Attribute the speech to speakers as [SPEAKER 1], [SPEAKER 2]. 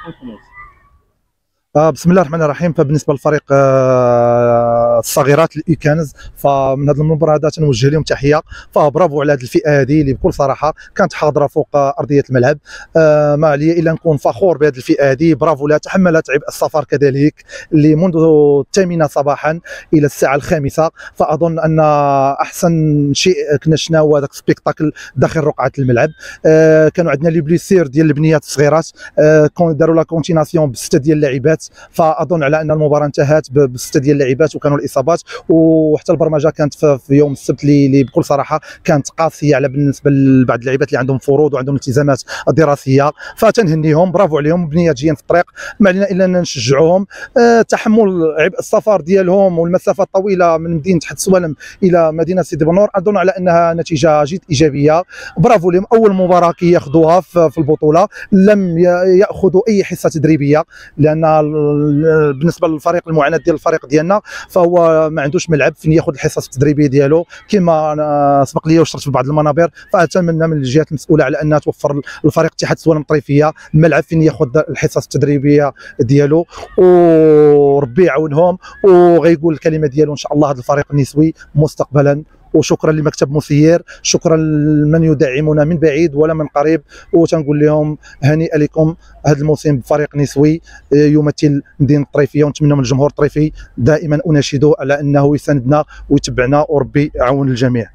[SPEAKER 1] بسم الله الرحمن الرحيم. فبالنسبه للفريق الصغيرات الايكانز، فمن هذا المنبر هذا تنوجه لهم تحيه. فبرافو على هذه الفئه هذه اللي بكل صراحه كانت حاضره فوق ارضيه الملعب. ما علي الا نكون فخور بهذه الفئه هذه، برافو لها، تحملت عبء السفر كذلك اللي منذ 8 صباحا الى الساعه 5. فاظن ان احسن شيء كنا شفنا هو هذاك السبيكتاكل داخل رقعه الملعب. كانوا عندنا لي بليسير ديال البنيات الصغيرات، داروا لا كونتيناسيون بسته ديال اللاعبات. فاظن على ان المباراه انتهت بسته ديال اللاعبات وكانوا الاصابات. وحتى البرمجه كانت في يوم السبت اللي بكل صراحه كانت قاسيه على بالنسبه لبعض اللاعبات اللي عندهم فروض وعندهم التزامات دراسيه. فتنهنيهم، برافو عليهم، بنيات جايين في الطريق، ما علينا الا ان نشجعوهم. تحمل عبء السفر ديالهم والمسافه الطويله من مدينه حد سوالم الى مدينه سيدي بنور، اظن على انها نتيجه جد ايجابيه. برافو لهم، اول مباراه كياخذوها في البطوله، لم ياخذوا اي حصه تدريبيه، لان بالنسبه للفريق المعاناه ديال الفريق ديالنا فهو ما عندوش ملعب فين ياخذ الحصص التدريبيه ديالو كما سبق لي وشرت في بعض المنابر. فاتمنى من الجهات المسؤوله على انها توفر للفريق اتحاد سوالم الطريفيه ملعب فين ياخذ الحصص التدريبيه ديالو، وربي يعاونهم وغيقول الكلمه ديالو ان شاء الله هذا الفريق النسوي مستقبلا. وشكرا لمكتب مسير، شكرا لمن يدعمنا من بعيد ولا من قريب، وتنقول لهم هنيئا لكم هذا الموسم بفريق نسوي يمثل مدينه الطريفيه. ونتمنى من الجمهور الطريفي دائما اناشده على انه يساندنا ويتبعنا، وربي يعاون الجميع.